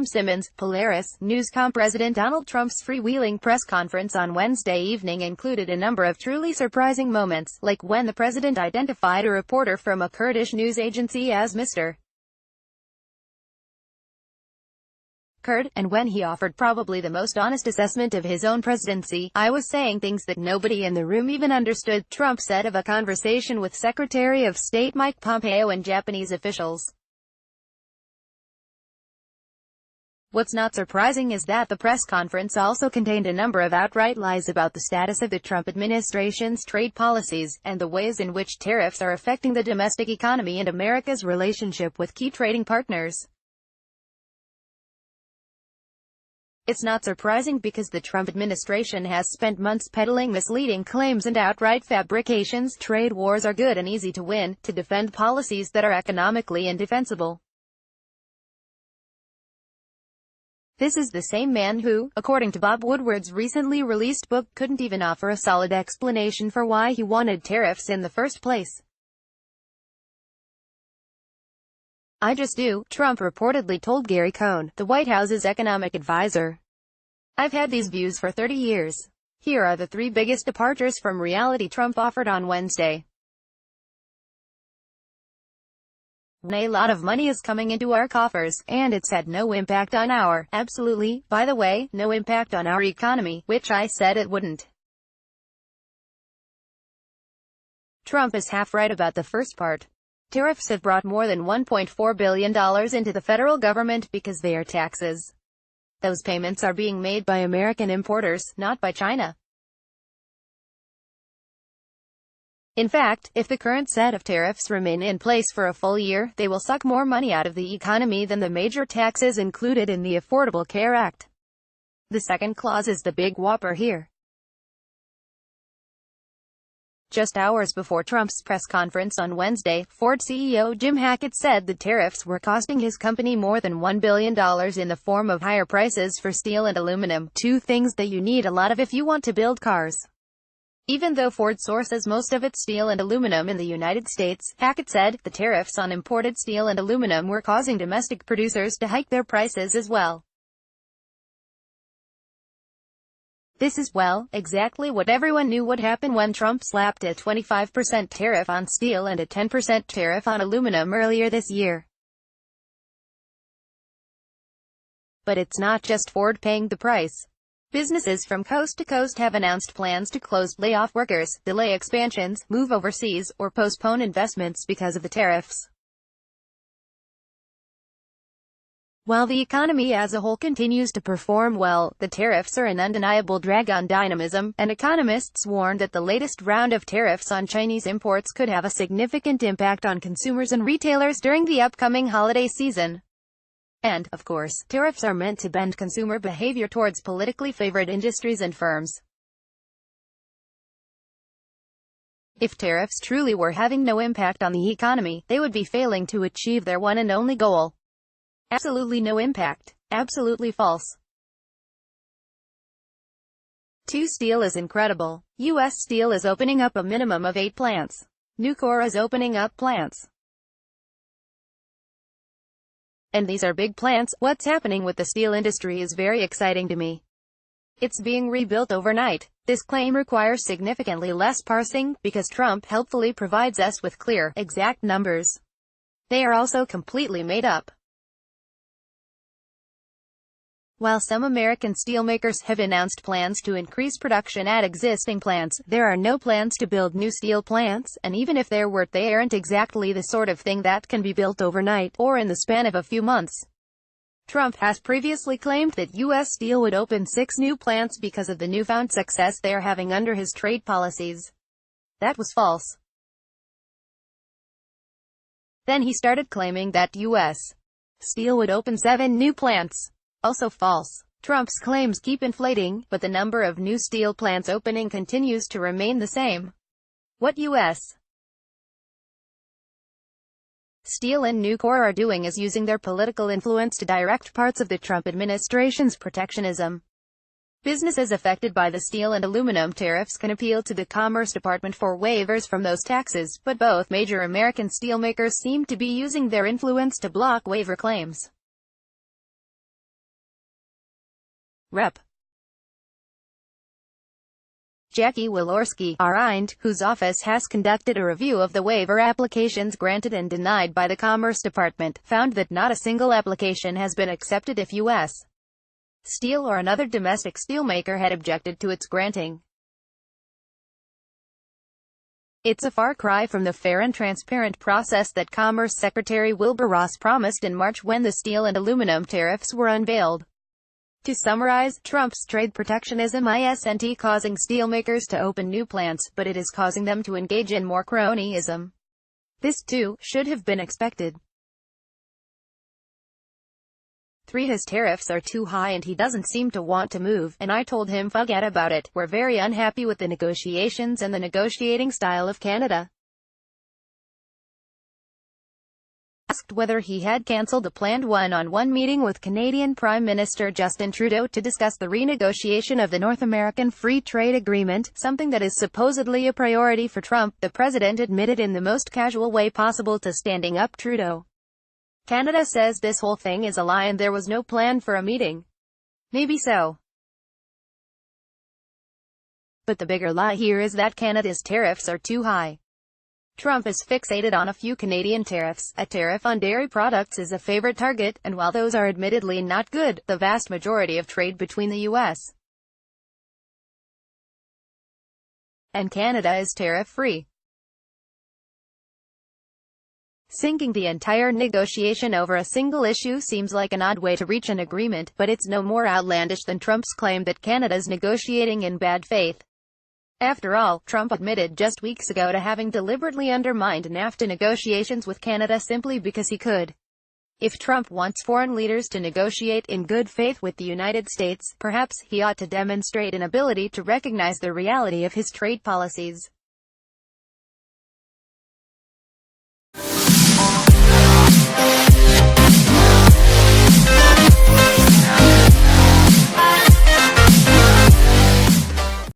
Simmonds, Polaris. NewscomPresident Donald Trump's freewheeling press conference on Wednesday evening included a number of truly surprising moments, like when the president identified a reporter from a Kurdish news agency as Mr. Kurd, and when he offered probably the most honest assessment of his own presidency. "I was saying things that nobody in the room even understood," Trump said of a conversation with Secretary of State Mike Pompeo and Japanese officials. What's not surprising is that the press conference also contained a number of outright lies about the status of the Trump administration's trade policies, and the ways in which tariffs are affecting the domestic economy and America's relationship with key trading partners. It's not surprising because the Trump administration has spent months peddling misleading claims and outright fabrications. Trade wars are good and easy to win, to defend policies that are economically indefensible. This is the same man who, according to Bob Woodward's recently released book, couldn't even offer a solid explanation for why he wanted tariffs in the first place. "I just do," Trump reportedly told Gary Cohn, the White House's economic advisor. "I've had these views for 30 years. Here are the three biggest departures from reality," Trump offered on Wednesday. "A lot of money is coming into our coffers, and it's had no impact on absolutely, by the way, no impact on our economy, which I said it wouldn't." Trump is half right about the first part. Tariffs have brought more than $1.4 billion into the federal government because they are taxes. Those payments are being made by American importers, not by China. In fact, if the current set of tariffs remain in place for a full year, they will suck more money out of the economy than the major taxes included in the Affordable Care Act. The second clause is the big whopper here. Just hours before Trump's press conference on Wednesday, Ford CEO Jim Hackett said the tariffs were costing his company more than $1 billion in the form of higher prices for steel and aluminum, two things that you need a lot of if you want to build cars. Even though Ford sources most of its steel and aluminum in the United States, Hackett said, the tariffs on imported steel and aluminum were causing domestic producers to hike their prices as well. This is, well, exactly what everyone knew would happen when Trump slapped a 25% tariff on steel and a 10% tariff on aluminum earlier this year. But it's not just Ford paying the price. Businesses from coast to coast have announced plans to close, lay off workers, delay expansions, move overseas, or postpone investments because of the tariffs. While the economy as a whole continues to perform well, the tariffs are an undeniable drag on dynamism, and economists warn that the latest round of tariffs on Chinese imports could have a significant impact on consumers and retailers during the upcoming holiday season. And, of course, tariffs are meant to bend consumer behavior towards politically favored industries and firms. If tariffs truly were having no impact on the economy, they would be failing to achieve their one and only goal. Absolutely no impact. Absolutely false. 2. Steel is incredible. U.S. Steel is opening up a minimum of 8 plants. Nucor is opening up plants. And these are big plants. What's happening with the steel industry is very exciting to me. It's being rebuilt overnight. This claim requires significantly less parsing, because Trump helpfully provides us with clear, exact numbers. They are also completely made up. While some American steelmakers have announced plans to increase production at existing plants, there are no plans to build new steel plants, and even if there were, they aren't exactly the sort of thing that can be built overnight, or in the span of a few months. Trump has previously claimed that U.S. Steel would open 6 new plants because of the newfound success they are having under his trade policies. That was false. Then he started claiming that U.S. Steel would open 7 new plants. Also false. Trump's claims keep inflating, but the number of new steel plants opening continues to remain the same. What U.S. Steel and Nucor are doing is using their political influence to direct parts of the Trump administration's protectionism. Businesses affected by the steel and aluminum tariffs can appeal to the Commerce Department for waivers from those taxes, but both major American steelmakers seem to be using their influence to block waiver claims. Rep. Jackie Walorski, RIND, whose office has conducted a review of the waiver applications granted and denied by the Commerce Department, found that not a single application has been accepted if U.S. Steel or another domestic steelmaker had objected to its granting. It's a far cry from the fair and transparent process that Commerce Secretary Wilbur Ross promised in March when the steel and aluminum tariffs were unveiled. To summarize, Trump's trade protectionism isn't causing steelmakers to open new plants, but it is causing them to engage in more cronyism. This, too, should have been expected. 3. His tariffs are too high and he doesn't seem to want to move, and I told him forget about it. We're very unhappy with the negotiations and the negotiating style of Canada. Asked whether he had cancelled a planned one-on-one meeting with Canadian Prime Minister Justin Trudeau to discuss the renegotiation of the North American Free Trade Agreement, something that is supposedly a priority for Trump, the president admitted in the most casual way possible to standing up Trudeau. Canada says this whole thing is a lie and there was no plan for a meeting. Maybe so. But the bigger lie here is that Canada's tariffs are too high. Trump is fixated on a few Canadian tariffs. A tariff on dairy products is a favorite target, and while those are admittedly not good, the vast majority of trade between the U.S. and Canada is tariff-free. Sinking the entire negotiation over a single issue seems like an odd way to reach an agreement, but it's no more outlandish than Trump's claim that Canada's negotiating in bad faith. After all, Trump admitted just weeks ago to having deliberately undermined NAFTA negotiations with Canada simply because he could. If Trump wants foreign leaders to negotiate in good faith with the United States, perhaps he ought to demonstrate an ability to recognize the reality of his trade policies.